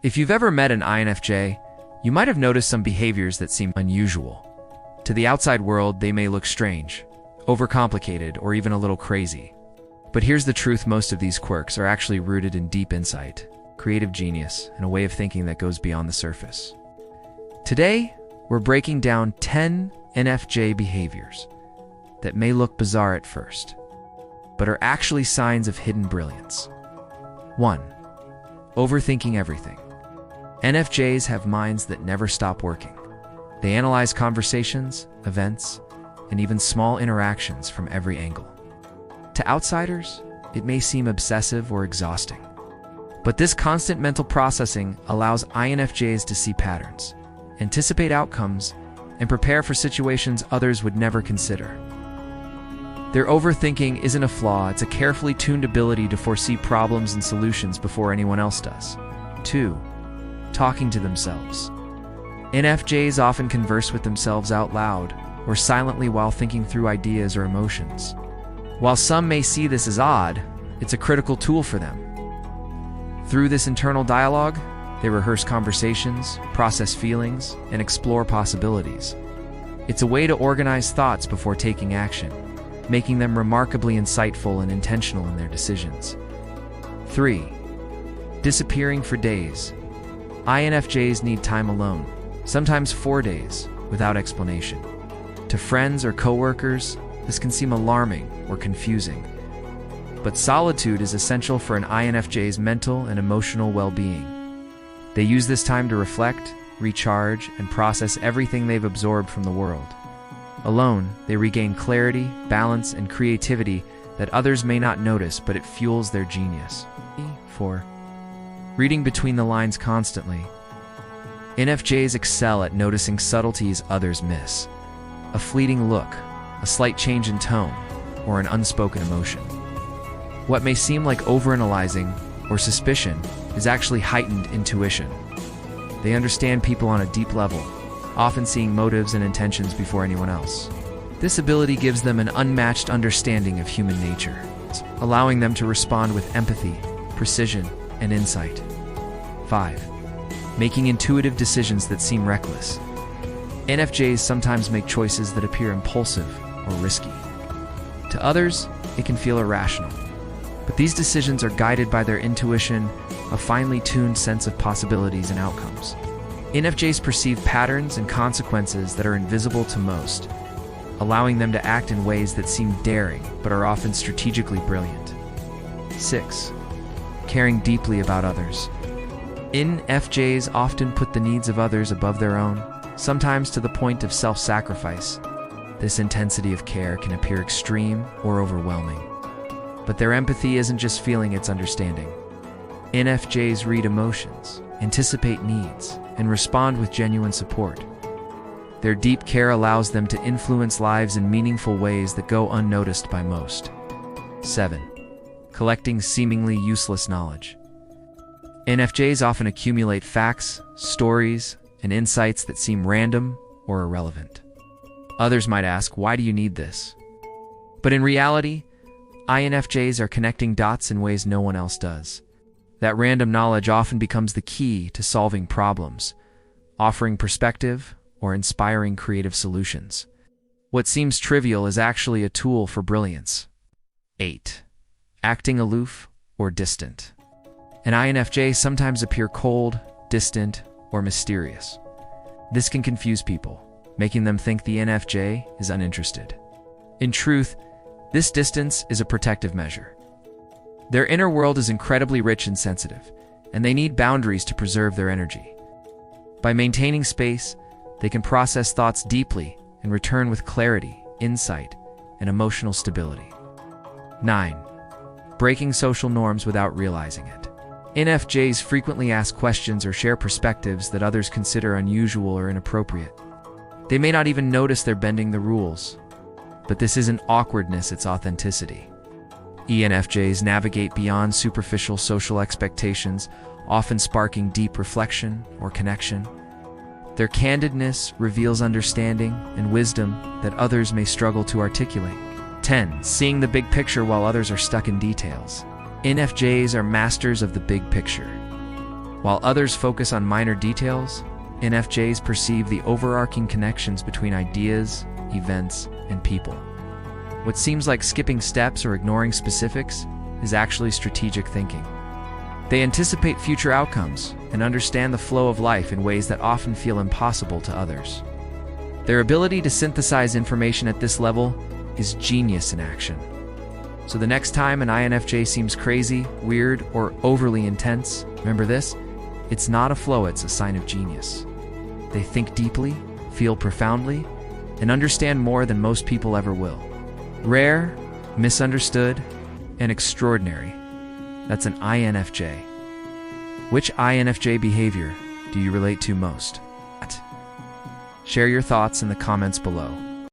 If you've ever met an INFJ, you might have noticed some behaviors that seem unusual. To the outside world, they may look strange, overcomplicated, or even a little crazy. But here's the truth: most of these quirks are actually rooted in deep insight, creative genius, and a way of thinking that goes beyond the surface. Today, we're breaking down 10 INFJ behaviors that may look bizarre at first, but are actually signs of hidden brilliance. 1. Overthinking everything. INFJs have minds that never stop working. They analyze conversations, events, and even small interactions from every angle. To outsiders, it may seem obsessive or exhausting. But this constant mental processing allows INFJs to see patterns, anticipate outcomes, and prepare for situations others would never consider. Their overthinking isn't a flaw, it's a carefully tuned ability to foresee problems and solutions before anyone else does. 2. Talking to themselves. INFJs often converse with themselves out loud or silently while thinking through ideas or emotions. While some may see this as odd, it's a critical tool for them. Through this internal dialogue, they rehearse conversations, process feelings, and explore possibilities. It's a way to organize thoughts before taking action, making them remarkably insightful and intentional in their decisions. 3. Disappearing for days. INFJs need time alone, sometimes 4 days, without explanation. To friends or coworkers, this can seem alarming or confusing. But solitude is essential for an INFJ's mental and emotional well-being. They use this time to reflect, recharge, and process everything they've absorbed from the world. Alone, they regain clarity, balance, and creativity that others may not notice, but it fuels their genius. 4. Reading between the lines constantly. INFJs excel at noticing subtleties others miss. A fleeting look, a slight change in tone, or an unspoken emotion. What may seem like overanalyzing or suspicion is actually heightened intuition. They understand people on a deep level, often seeing motives and intentions before anyone else. This ability gives them an unmatched understanding of human nature, allowing them to respond with empathy, precision, and insight. 5. Making intuitive decisions that seem reckless. INFJs sometimes make choices that appear impulsive or risky. To others, it can feel irrational. But these decisions are guided by their intuition, a finely tuned sense of possibilities and outcomes. INFJs perceive patterns and consequences that are invisible to most, allowing them to act in ways that seem daring but are often strategically brilliant. 6. Caring deeply about others. INFJs often put the needs of others above their own, sometimes to the point of self-sacrifice. This intensity of care can appear extreme or overwhelming. But their empathy isn't just feeling, it's understanding. INFJs read emotions, anticipate needs, and respond with genuine support. Their deep care allows them to influence lives in meaningful ways that go unnoticed by most. 7. Collecting seemingly useless knowledge. INFJs often accumulate facts, stories, and insights that seem random or irrelevant. Others might ask, why do you need this? But in reality, INFJs are connecting dots in ways no one else does. That random knowledge often becomes the key to solving problems, offering perspective, or inspiring creative solutions. What seems trivial is actually a tool for brilliance. 8. Acting aloof or distant. An INFJ sometimes appear cold, distant, or mysterious. This can confuse people, making them think the INFJ is uninterested. In truth, this distance is a protective measure. Their inner world is incredibly rich and sensitive, and they need boundaries to preserve their energy. By maintaining space, they can process thoughts deeply and return with clarity, insight, and emotional stability. 9. Breaking social norms without realizing it. INFJs frequently ask questions or share perspectives that others consider unusual or inappropriate. They may not even notice they're bending the rules. But this isn't awkwardness, it's authenticity. INFJs navigate beyond superficial social expectations, often sparking deep reflection or connection. Their candidness reveals understanding and wisdom that others may struggle to articulate. 10. Seeing the big picture while others are stuck in details. INFJs are masters of the big picture. While others focus on minor details, INFJs perceive the overarching connections between ideas, events, and people. What seems like skipping steps or ignoring specifics is actually strategic thinking. They anticipate future outcomes and understand the flow of life in ways that often feel impossible to others. Their ability to synthesize information at this level is genius in action. So the next time an INFJ seems crazy, weird, or overly intense, remember this: it's not a flow, it's a sign of genius. They think deeply, feel profoundly, and understand more than most people ever will. Rare, misunderstood, and extraordinary. That's an INFJ. Which INFJ behavior do you relate to most? Share your thoughts in the comments below.